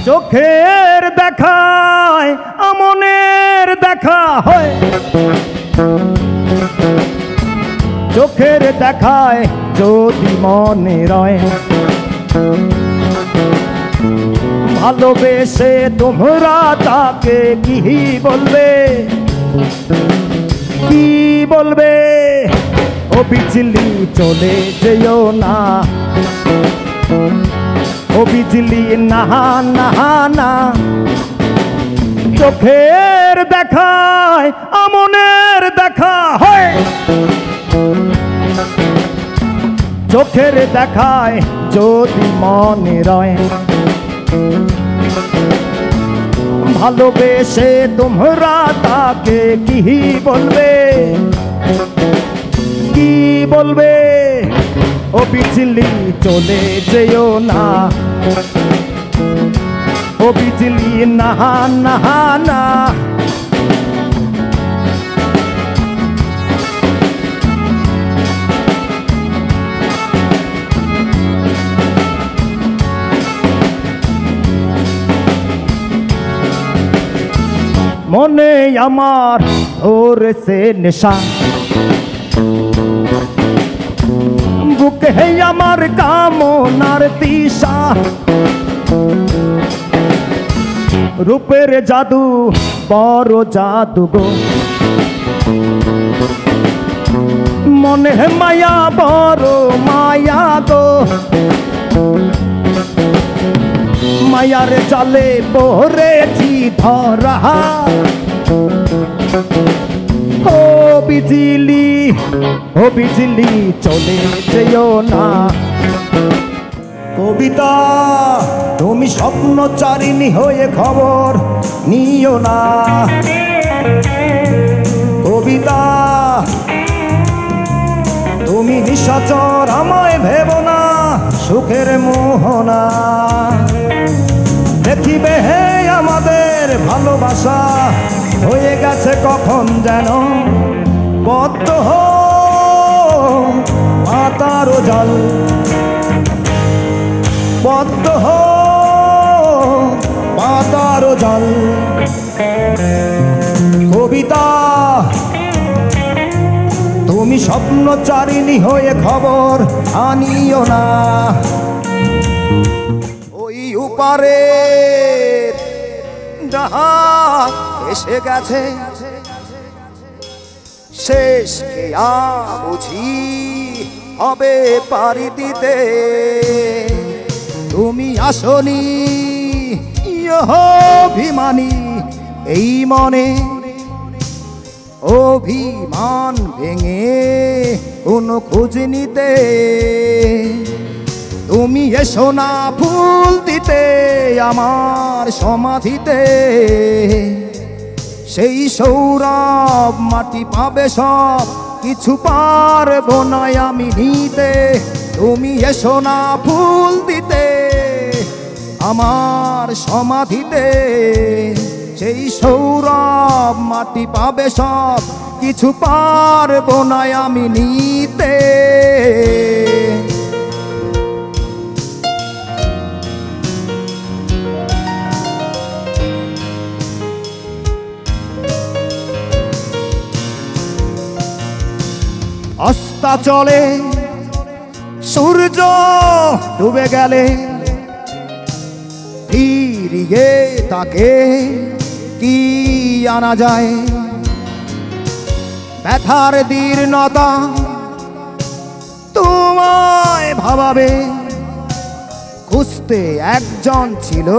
চোখের দেখায় আমনের দেখা হয়, চোখের দেখায় যদি মনে রয়, ভালোবেসে তোমরা তাকে কি বলবে, কি বলবে? ও বিজলি চলে যেও না, ও বিজলি না না না। চোখের দেখায় আমনের দেখা হয়, চোখের দেখায় যদি মনে রয়, ভালোবেসে তোমরা তাকে কি বলবে, কি বলবে? ও বিজলি চলে যেও না, ও বিজলি না না না। মনে আমার ধরেছে নেশা, বুকে আমার কামনার তৃষা, রূপের জাদু বড় জাদু গো, মনে মায়া বড় মায়া গো, মায়ার জালে পড়েছি ধরা। ও বিজলি, ও বিজলি চলে যেও না। কবিতা তুমি স্বপ্নচারিণী হয়ে খবর নিও না, কবিতা তুমি নিশাচর আমায় ভেবো না, সুখের মোহনা। দেখিবে হে আমাদের ভালোবাসা হয়ে গেছে কখন যেন পদ্ম পাতার জল, পদ্ম পাতার জল। কবিতা তুমি স্বপ্নচারিণী হয়ে খবর আনিও না। ওই উপারে জাহাজ এসে গেছে, শেষ খেয়া বুঝি হবে পারি দিতে। তুমি আসনি অভিমানী এই মনে, অভিমান ভেঙে কোনো খোঁজ নিতে। তুমি এসো না ফুল দিতে আমার সমাধিতে, সেই সৌরভ মাটি পাবে সব কিছু পারবো না আমি নিতে। তুমি এসো না ফুল দিতে আমার সমাধিতে, সেই সৌরভ মাটি পাবে সব কিছু পারবো না আমি নিতে। অস্তাচলে সূর্য ডুবে গেলে ফিরিয়ে তাকে কি আনা যায়? ব্যথার দীর্ণতা তোমায় ভাবাবে, খুঁজতে একজন ছিল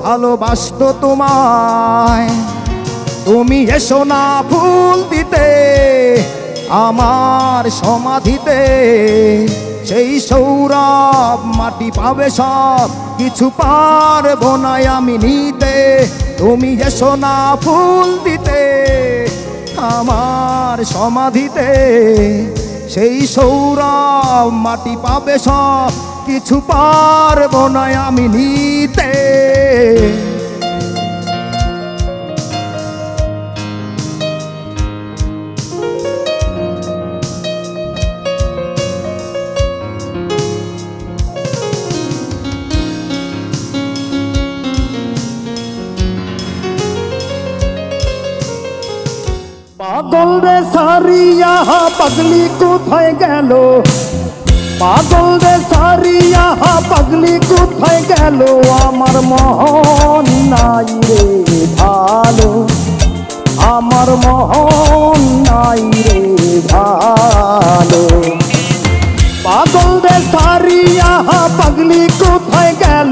ভালোবাসতো তোমায়। তুমি এসো না ফুল দিতে আমার সমাধিতে, সেই সৌরভ মাটি পাবে সব কিছু পারবো না আমি নিতে। তুমি এসো না ফুল দিতে আমার সমাধিতে, সেই সৌরভ মাটি পাবে সব কিছু পারবো না আমি নিতে। পাগল রে সারিয়া পাগলি কোথায় গেল, পাগল রে সারিয়া পাগলি কোথায় গেল, আমার মন নাই রে ভালো, আমার মন নাই রে ভালো। পাগল রে সারিয়া পাগলি কোথায় গেল,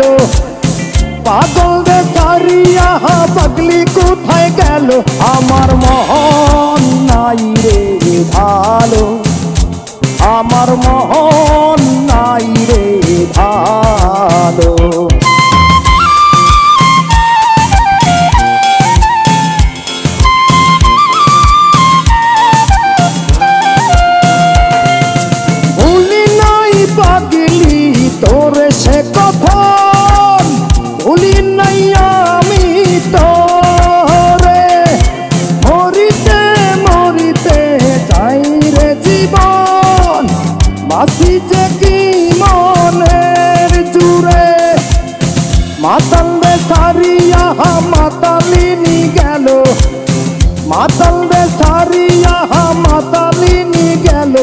পাগল রে সারিয়া পাগলি কোথায় গেল, আমার মন নাই রে ভালো, আমার মন নাই রে ভালো। ভুলি নাই পাগলি তোরে সে কথা, ভুলি নাই আমি তোরে, মরিতে মরিতে যাই রে জীবন, বাসি যে কি মনের জুড়ে। মাতাল রে সারিয়া মাতালিনী গেল, মাতাল রে সারিয়া মাতালিনী গেল,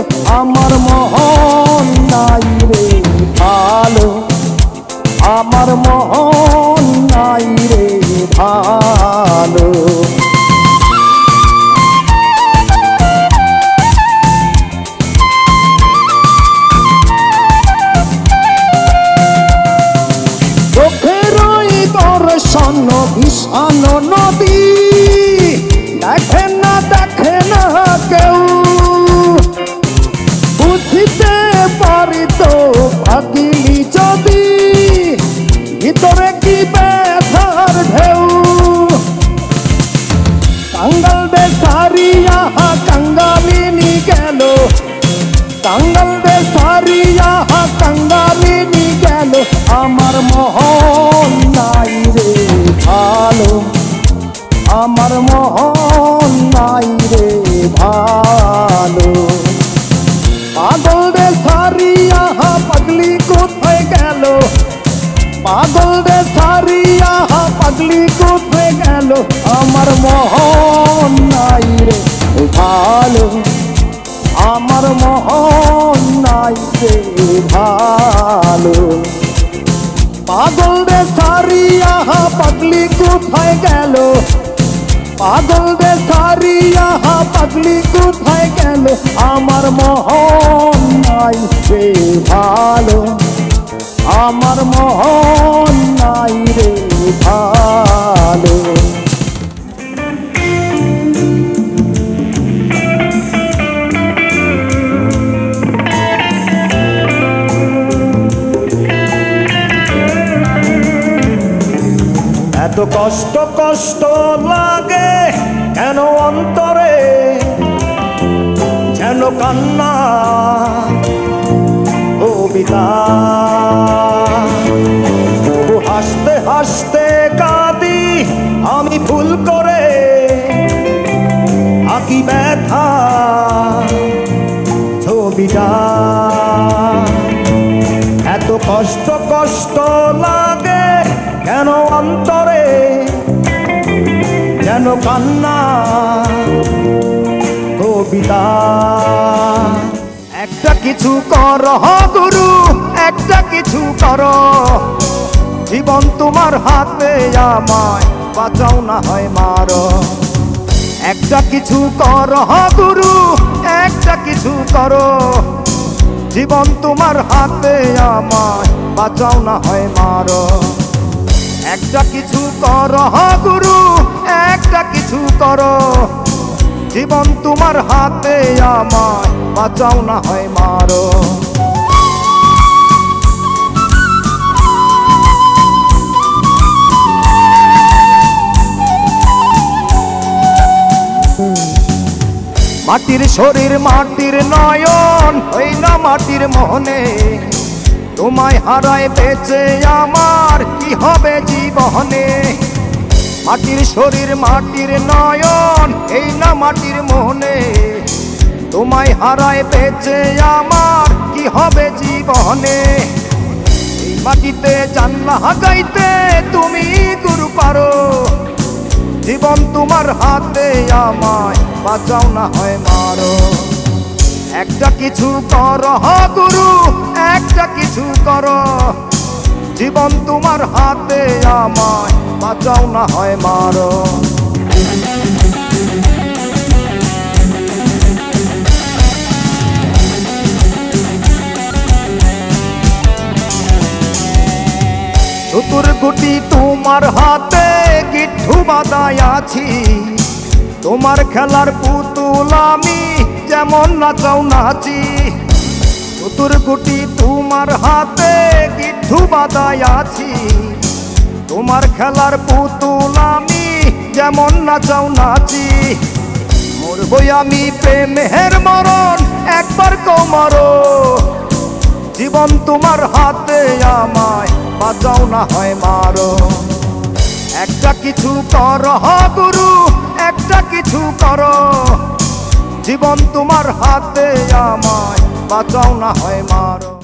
আমার মন নাই রে ভালো, আমার মন নাই রে ভালো। চোখের ওই দর্শন বিষাণ নদী, দেখে না কেউ, বুঝিতে পারিত পাগলি যদি, ভিতরে কি ব্যথার ঢেউ। কাঙ্গাল রে সারিয়া কাঙ্গালিনী গেল, কাঙ্গাল রে সারিয়া কাঙ্গালিনী গেল, আমার মন নাই রে ভালো, আমার মন নাই রে ভালো। পাগল রে সারিয়া পাগলি কোথায় গেল, পাগল রে সারিয়া পাগলি কোথায় গেল, আমার মন নাই রে ভালো, আমার মন নাই রে ভালো। পাগল রে সারিয়া পাগলি কোথায় গেল, পাগল রে সারিয়া পাগলি কোথায় গেল, আমার মন নাই রে ভালো, আমার মন নাই রে ভালো। এত কষ্ট কষ্ট লাগে কেন অন্তরে, যেন কান্না কবিতা, তবু হাসতে হাসতে কাঁদি আমি ভুল করে, আঁকি ব্যথা ছবিটা। এত কষ্ট কষ্ট লাগে কেন অন্তরে, যেন কান্না কবিতা। একটা কিছু কর গুরু, একটা কিছু কর, জীবন তোমার হাতে, আমায় বাঁচাও না হয় মারো। একটা কিছু কর গুরু, একটা কিছু কর, জীবন তোমার হাতে, আমায় বাঁচাও না হয় মারো। একটা কিছু কর গুরু, একটা কিছু কর, জীবন তোমার হাতে, আমায় বাঁচাও না হয় মারো। মাটির শরীর মাটির নয়ন, ওই না মাটির মোহনে, তোমায় হারায় বেঁচে আমার কি হবে জীবনে। মাটির শরীর মাটির নয়ন, এই না মাটির মোহনে, তোমায় হারায় বেঁচে আমার কি হবে জীবনে। এই মাটিতে জানলা গাইতে তুমি গুরু পারো, জীবন তোমার হাতে, আমায় বাঁচাও না হয় মারো। একটা কিছু কর গুরু, একটা কিছু কর, জীবন তোমার হাতে, আমায় বাঁচাও না হয় মারো। চতুর গুটি তোমার হাতে, গিট্টু বাঁধাই আছি, তোমার খেলার পুতুল আমি, যেমন নাচাও নাচি। চতুর গুটি তোমার হাতে, গিট্টু বাঁধাই আছি, তোমার খেলার পুতুল আমি, যেমন নাচাও নাচি। মরবই আমি প্রেমের মরণ, একবার কমারো, জীবন তোমার হাতে, আমায় বাঁচাও না হয় মারো। একটা কিছু কর গুরু, একটা কিছু কর, জীবন তোমার হাতে, আমায় বাঁচাও না হয় মারো।